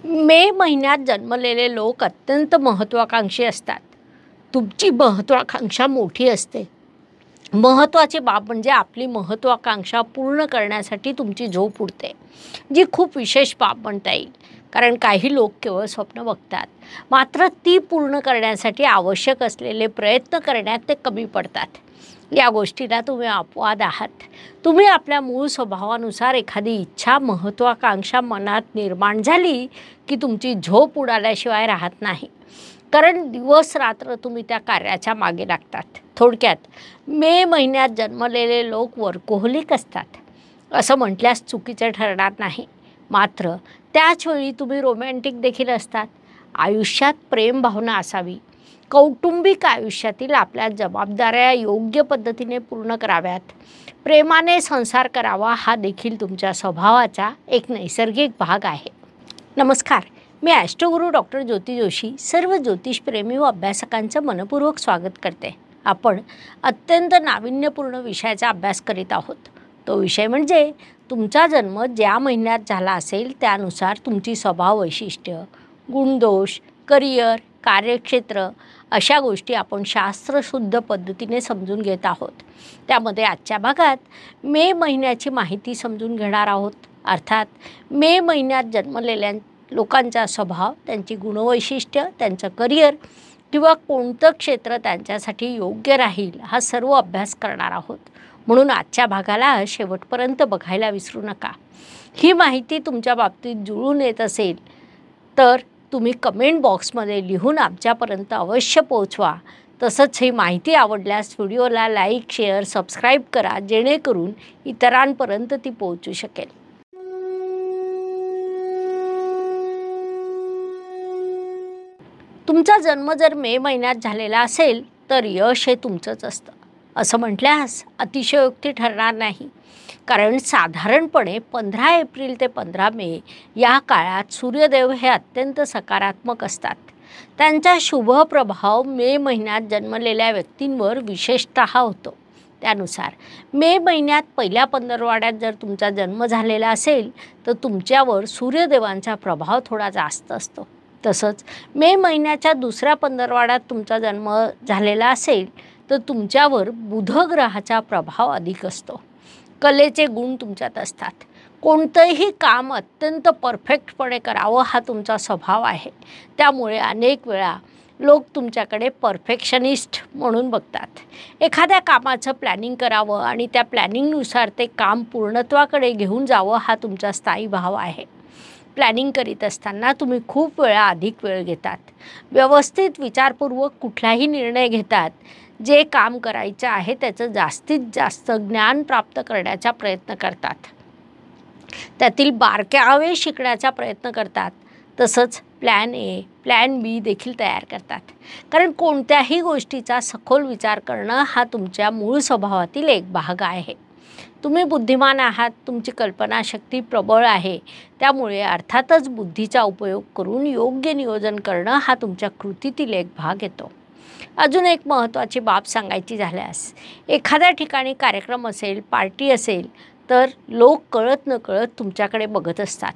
मे महिन्यात जन्मलेले लोक अत्यंत महत्त्वाकांक्षी असतात. तुमची महत्त्वाकांक्षा मोठी असते. महत्त्वाची बाब म्हणजे आपली महत्त्वाकांक्षा पूर्ण करण्यासाठी तुमची झोप उडते, जी खूप विशेष बाब म्हणता येईल. कारण काही लोक केवळ स्वप्न बघतात, मात्र ती पूर्ण करण्यासाठी आवश्यक असलेले प्रयत्न करण्यात ते कमी पडतात. या गोष्टीला तुम्ही अपवाद आहात. तुम्ही आपल्या मूळ स्वभावानुसार एखादी इच्छा, महत्त्वाकांक्षा मनात निर्माण झाली की तुमची झोप उडाल्याशिवाय राहत नाही. कारण दिवस रात्र तुम्ही त्या कार्याच्या मागे लागतात. थोडक्यात, मे महिन्यात जन्मलेले लोक वर्कोहोलिक असतात असं म्हटल्यास चुकीचे ठरणार नाही. मात्र त्याचवेळी तुम्ही रोमॅन्टिक देखील असतात. आयुष्यात प्रेम भावना असावी. कौटुंबिक आयुष्यातील आपल्या जबाबदाऱ्या योग्य पद्धतीने पूर्ण कराव्यात. प्रेमाने संसार करावा हा देखील तुमच्या स्वभावाचा एक नैसर्गिक भाग आहे. नमस्कार, मी ॲस्ट्रोगुरू डॉक्टर ज्योती जोशी सर्व ज्योतिषप्रेमी व अभ्यासकांचं मनपूर्वक स्वागत करते. आपण अत्यंत नाविन्यपूर्ण विषयाचा अभ्यास करीत आहोत. तो विषय म्हणजे तुमचा जन्म ज्या महिन्यात झाला असेल त्यानुसार तुमची स्वभाव वैशिष्ट्य, गुणदोष, करिअर, कार्यक्षेत्र अशा गोष्टी आपण शास्त्रशुद्ध पद्धतीने समजून घेत आहोत. त्यामध्ये आजच्या भागात मे महिन्याची माहिती समजून घेणार आहोत. अर्थात मे महिन्यात जन्मलेल्या लोकांचा स्वभाव, त्यांची गुणवैशिष्ट्य, त्यांचं करिअर किंवा कोणतं क्षेत्र त्यांच्यासाठी योग्य राहील हा सर्व अभ्यास करणार आहोत. म्हणून आजच्या भागाला शेवटपर्यंत बघायला विसरू नका. ही माहिती तुमच्या बाबतीत जुळून येत असेल तर तुम्ही कमेंट बॉक्समध्ये लिहून आमच्यापर्यंत अवश्य पोहोचवा. तसंच ही माहिती आवडल्यास व्हिडिओला लाईक, शेअर, सबस्क्राईब करा, जेणेकरून इतरांपर्यंत ती पोहोचू शकेल. तुमचा जन्म जर मे महिन्यात झालेला असेल तर यश हे तुमचंच असतं असं म्हटल्यास अतिशयोक्ती ठरणार नाही. कारण साधारणपणे 15 एप्रिल ते 15 मे या काळात सूर्यदेव हे अत्यंत सकारात्मक असतात. त्यांचा शुभ प्रभाव मे महिन्यात जन्मलेल्या व्यक्तींवर विशेषतः होतो. त्यानुसार मे महिन्यात पहिल्या पंधरवड्यात जर तुमचा जन्म झालेला असेल तर तुमच्यावर सूर्यदेवांचा प्रभाव थोडा जास्त असतो. तसंच मे महिन्याच्या दुसऱ्या पंधरवड्यात तुमचा जन्म झालेला असेल तर तुमच्यावर बुध ग्रहाचा प्रभाव अधिक असतो. कलेचे गुण तुमच्यात असतात. कोणतंही काम अत्यंत परफेक्टपणे करावं हा तुमचा स्वभाव आहे. त्यामुळे अनेक वेळा लोक तुमच्याकडे परफेक्शनिस्ट म्हणून बघतात. एखाद्या कामाचं प्लॅनिंग करावं आणि त्या प्लॅनिंगनुसार ते काम पूर्णत्वाकडे घेऊन जावं हा तुमचा स्थायी भाव आहे. प्लॅनिंग करीत असताना तुम्ही खूप वेळा अधिक वेळ घेतात. व्यवस्थित विचारपूर्वक कुठलाही निर्णय घेतात. जे काम करायचं आहे त्याचं जास्तीत जास्त ज्ञान प्राप्त करण्याचा प्रयत्न करतात. त्यातील बारकावे शिकण्याचा प्रयत्न करतात. तसंच प्लॅन ए, प्लॅन बी देखील तयार करतात. कारण कोणत्याही गोष्टीचा सखोल विचार करणं हा तुमच्या मूळ स्वभावातील एक भाग आहे. तुम्ही बुद्धिमान आहात, तुमची कल्पनाशक्ती प्रबळ आहे. त्यामुळे अर्थातच बुद्धीचा उपयोग करून योग्य नियोजन करणं हा तुमच्या कृतीतील एक भाग येतो. अजून एक महत्त्वाची बाब सांगायची झाल्यास, एखाद्या ठिकाणी कार्यक्रम असेल, पार्टी असेल तर लोक कळत नकळत तुमच्याकडे बघत असतात.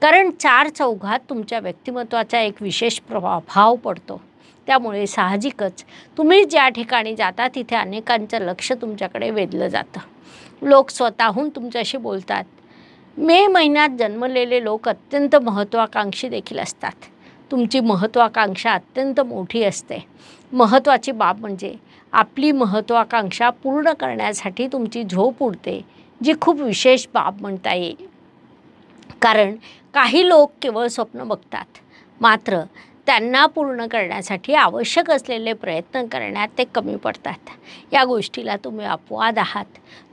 कारण चार चौघात तुमच्या व्यक्तिमत्त्वाचा एक विशेष प्रभाव पडतो. त्यामुळे साहजिकच तुम्ही ज्या ठिकाणी जाता तिथे अनेकांचं लक्ष तुमच्याकडे वेधलं जातं. लोक स्वतःहून तुमच्याशी बोलतात. मे महिन्यात जन्मलेले लोक अत्यंत महत्त्वाकांक्षी देखील असतात. तुमची महत्त्वाकांक्षा अत्यंत मोठी असते. महत्त्वाची बाब म्हणजे आपली महत्त्वाकांक्षा पूर्ण करण्यासाठी तुमची झोप उडते, जी खूप विशेष बाब म्हणता येईल. कारण काही लोक केवळ स्वप्न बघतात, मात्र त्यांना पूर्ण करण्यासाठी आवश्यक असलेले प्रयत्न करण्यात ते कमी पडतात. या गोष्टीला तुम्ही अपवाद आहात.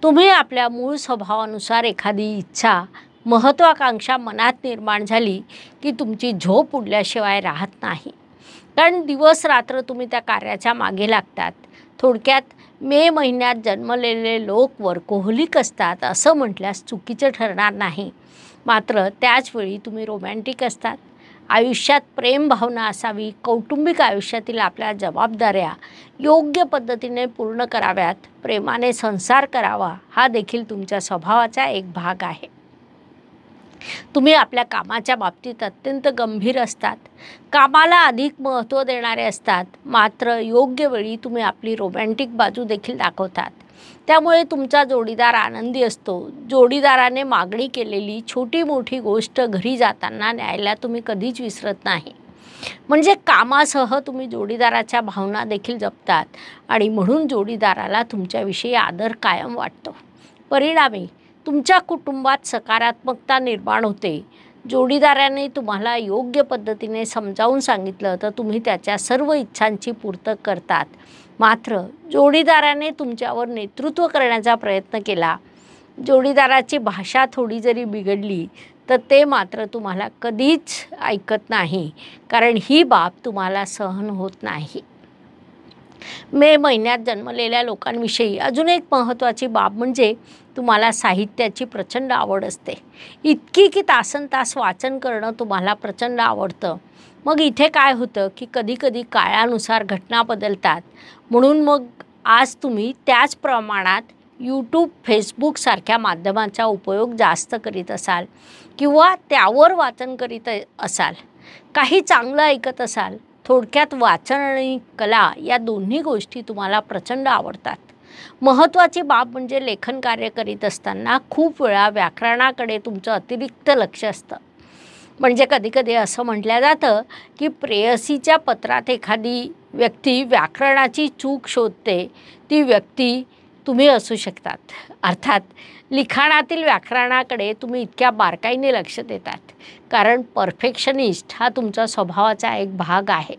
तुम्ही आपल्या मूळ स्वभावानुसार एखादी इच्छा, महत्त्वाकांक्षा मनात निर्माण झाली की तुमची झोप उडल्याशिवाय राहत नाही. कारण दिवस रात्र तुम्ही त्या कार्याच्या मागे लागतात. थोडक्यात, मे महिन्यात जन्मलेले लोक वर्कोहोलिक असतात असं म्हटल्यास चुकीचं ठरणार नाही. मात्र त्याचवेळी तुम्ही रोमॅन्टिक असतात. आयुष्यात प्रेम भावना असावी. कौटुंबिक आयुष्यातील आपल्या जबाबदाऱ्या योग्य पद्धतीने पूर्ण कराव्यात. प्रेमाने संसार करावा हा देखील तुमच्या स्वभावाचा एक भाग आहे. तुम्ही आपल्या कामाच्या बाबतीत अत्यंत गंभीर असतात, कामाला अधिक महत्त्व देणारे असतात, मात्र योग्य वेळी तुम्ही आपली रोमॅन्टिक बाजू देखील दाखवतात. त्यामुळे तुमचा जोडीदार आनंदी असतो. जोडीदाराने मागणी केलेली छोटी मोठी गोष्ट घरी जाताना न्यायला तुम्ही कधीच विसरत नाही. म्हणजे कामासह तुम्ही जोडीदाराच्या भावना देखील जपतात आणि म्हणून जोडीदाराला तुमच्याविषयी आदर कायम वाटतो. परिणामी तुमच्या कुटुंबात सकारात्मकता निर्माण होते. जोडीदाराने तुम्हाला योग्य पद्धतीने समजावून सांगितलं तर तुम्ही त्याच्या सर्व इच्छांची पूर्तता करतात. मात्र जोडीदाराने तुमच्यावर नेतृत्व करण्याचा प्रयत्न केला, जोडीदाराची भाषा थोडी जरी बिघडली तर ते मात्र तुम्हाला कधीच ऐकत नाही, कारण ही बाब तुम्हाला सहन होत नाही. मे महिन्यात जन्मलेल्या लोकांविषयी अजून एक महत्त्वाची बाब म्हणजे तुम्हाला साहित्याची प्रचंड आवड असते. इतकी की तासनतास वाचन करणं तुम्हाला प्रचंड आवडतं. मग इथे काय होतं की कधीकधी काळानुसार घटना बदलतात, म्हणून मग आज तुम्ही त्याच प्रमाणात यूट्यूब, फेसबुकसारख्या माध्यमांचा उपयोग जास्त करीत असाल किंवा त्यावर वाचन करीत असाल, काही चांगलं ऐकत असाल. थोडक्यात वाचन आणि कला या दोन्ही गोष्टी तुम्हाला प्रचंड आवडतात. महत्त्वाची बाब म्हणजे लेखन कार्य करीत असताना खूप वेळा व्याकरणाकडे तुमचं अतिरिक्त लक्ष असतं. म्हणजे कधीकधी असं म्हटलं जातं की प्रेयसीच्या पत्रात एखादी व्यक्ती व्याकरणाची चूक शोधते, ती व्यक्ती तुम्ही असू शकतात. अर्थात लिखाणातील व्याकरणाकडे तुम्ही इतक्या बारकाईने लक्ष देतात, कारण परफेक्शनिस्ट हा तुमच्या स्वभावाचा एक भाग आहे.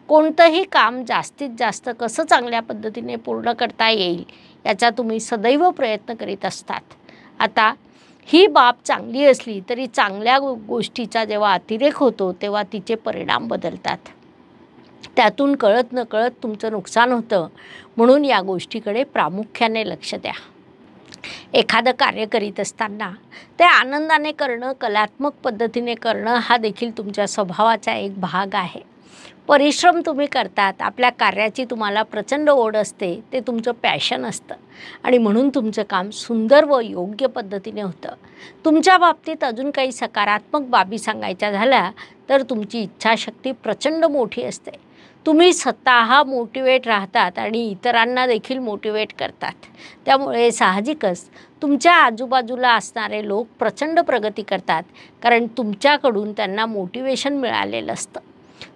कोणतंही काम जास्तीत जास्त कसं चांगल्या पद्धतीने पूर्ण करता येईल याचा तुम्ही सदैव प्रयत्न करीत असतात. आता ही बाब चांगली असली तरी चांगल्या गोष्टीचा जेव्हा अतिरेक होतो तेव्हा तिचे परिणाम बदलतात. त्यातून कळत नकळत तुमचं नुकसान होतं. म्हणून या गोष्टीकडे प्रामुख्याने लक्ष द्या. एखादं कार्य करीत असताना ते आनंदाने करणं, कलात्मक पद्धतीने करणं हा देखील तुमच्या स्वभावाचा एक भाग आहे. परिश्रम तुम्ही करतात, आपल्या कार्याची तुम्हाला प्रचंड ओढ असते, ते तुमचं पॅशन असतं आणि म्हणून तुमचं काम सुंदर व योग्य पद्धतीने होतं. तुमच्या बाबतीत अजून काही सकारात्मक बाबी सांगायच्या झाल्या तर तुमची इच्छाशक्ती प्रचंड मोठी असते. तुम्ही स्वतः मोटिवेट राहतात आणि इतरांना देखील मोटिवेट करतात. त्यामुळे साहजिकच तुमच्या आजूबाजूला असणारे लोक प्रचंड प्रगती करतात, कारण तुमच्याकडून त्यांना मोटिवेशन मिळालेलं असतं.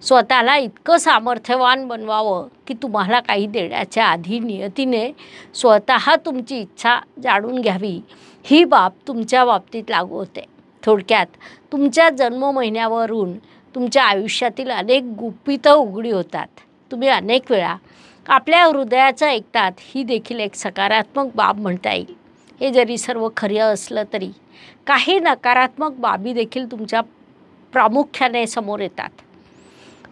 स्वतःला इतकं सामर्थ्यवान बनवावं की तुम्हाला काही देण्याच्या आधी नियतीने स्वतः तुमची इच्छा जाणून घ्यावी, ही बाब तुमच्या बाबतीत लागू होते. थोडक्यात तुमच्या जन्म महिन्यावरून तुमच्या आयुष्यातील अनेक गुपितं उघडी होतात. तुम्ही अनेक वेळा आपल्या हृदयाचं ऐकतात, ही देखील एक सकारात्मक बाब म्हणता येईल. हे जरी सर्व खरं असलं तरी काही नकारात्मक बाबी देखील तुमच्या प्रामुख्याने समोर येतात.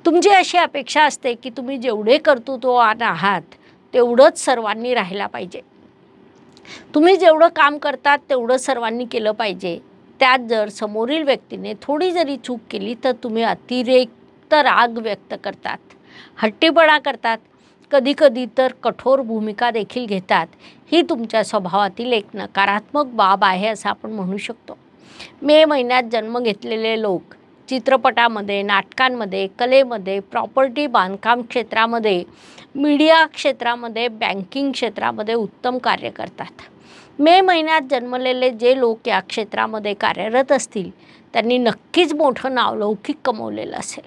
तुमची अशी अपेक्षा असते की तुम्ही जेवढे कर्तृत्ववान आहात तेवढंच सर्वांनी राहायला पाहिजे. तुम्ही जेवढं काम करतात तेवढं सर्वांनी केलं पाहिजे. त्यात जर समोरील व्यक्तीने थोडी जरी चूक केली तर तुम्ही अतिरिक्त राग व्यक्त करतात, हट्टीपणा करतात, कधीकधी तर कठोर भूमिका देखील घेतात. ही तुमच्या स्वभावातील एक नकारात्मक बाब आहे असं आपण म्हणू शकतो. मे महिन्यात जन्म घेतलेले लोक चित्रपटामध्ये, नाटकांमध्ये, कलेमध्ये, प्रॉपर्टी बांधकाम क्षेत्रामध्ये, मीडिया क्षेत्रामध्ये, बँकिंग क्षेत्रामध्ये उत्तम कार्य करतात. मे महिन्यात जन्मलेले जे लोक या क्षेत्रामध्ये कार्यरत असतील त्यांनी नक्कीच मोठं नावलौकिक कमवलेलं असेल.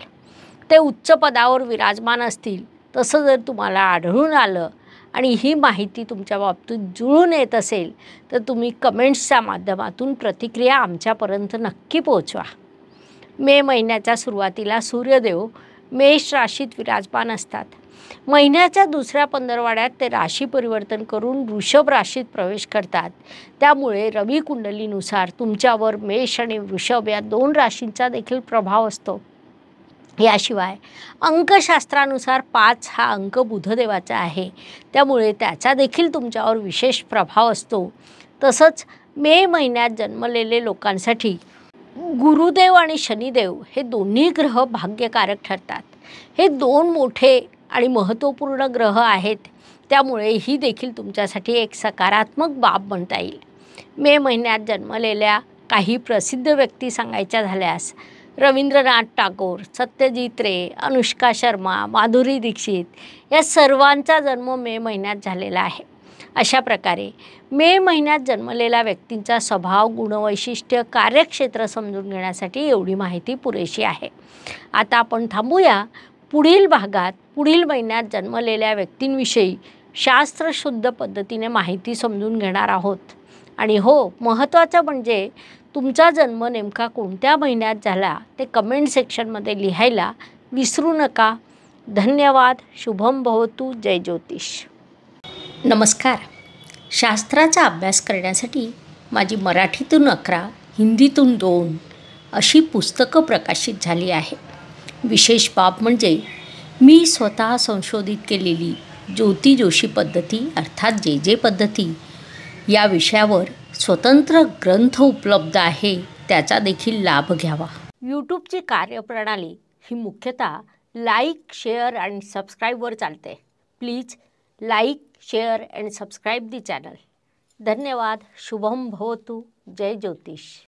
ते उच्च पदावर विराजमान असतील. तसं जर तुम्हाला आढळून आलं आणि ही माहिती तुमच्या बाबतीत जुळून येत असेल तर तुम्ही कमेंट्सच्या माध्यमातून प्रतिक्रिया आमच्यापर्यंत नक्की पोहोचवा. मे महिन्याच्या सुरुवातीला सूर्यदेव मेष राशीत विराजमान असतात. महिन्याच्या दुसऱ्या पंधरवड्यात ते राशी परिवर्तन करून वृषभ राशीत प्रवेश करतात. त्यामुळे रवी कुंडलीनुसार तुमच्यावर मेष आणि वृषभ या दोन राशींचा देखील प्रभाव असतो. याशिवाय अंकशास्त्रानुसार 5 हा अंक बुधदेवाचा आहे, त्यामुळे त्याचा देखील तुमच्यावर विशेष प्रभाव असतो. तसंच मे महिन्यात जन्मलेले लोकांसाठी गुरुदेव आणि शनिदेव हे दोन्ही ग्रह भाग्यकारक ठरतात. हे दोन मोठे आणि महत्त्वपूर्ण ग्रह आहेत, त्यामुळे ही देखील तुमच्यासाठी एक सकारात्मक बाब म्हणता येईल. मे महिन्यात जन्मलेल्या काही प्रसिद्ध व्यक्ती सांगायच्या झाल्यास रवींद्रनाथ टागोर, सत्यजित रे, अनुष्का शर्मा, माधुरी दीक्षित या सर्वांचा जन्म मे महिन्यात झालेला आहे. अशा प्रकारे मे महिन्यात जन्मलेल्या व्यक्तींचा स्वभाव, गुणवैशिष्ट्य, कार्यक्षेत्र समजून घेण्यासाठी एवढी माहिती पुरेशी आहे. आता आपण थांबूया. पुढील भागात पुढील महिन्यात जन्मलेल्या व्यक्तींविषयी शास्त्रशुद्ध पद्धतीने माहिती समजून घेणार आहोत. आणि हो, महत्त्वाचं म्हणजे तुमचा जन्म नेमका कोणत्या महिन्यात झाला ते कमेंट सेक्शनमध्ये लिहायला विसरू नका. धन्यवाद. शुभम भवतु. जय ज्योतिष. नमस्कार. शास्त्राचा अभ्यास करण्यासाठी माझी मराठीतून 11, हिंदीतून 2 अशी पुस्तकं प्रकाशित झाली आहे. विशेष बाब म्हणजे मी स्वतः संशोधित केलेली ज्योती जोशी पद्धती अर्थात जे पद्धती या विषयावर स्वतंत्र ग्रंथ उपलब्ध आहे, त्याचा देखील लाभ घ्यावा. यूट्यूबची कार्यप्रणाली ही मुख्यतः लाईक, शेअर आणि सबस्क्राईबवर चालते. Please like, share and subscribe the channel. धन्यवाद. शुभम भवतु. जय ज्योतिष.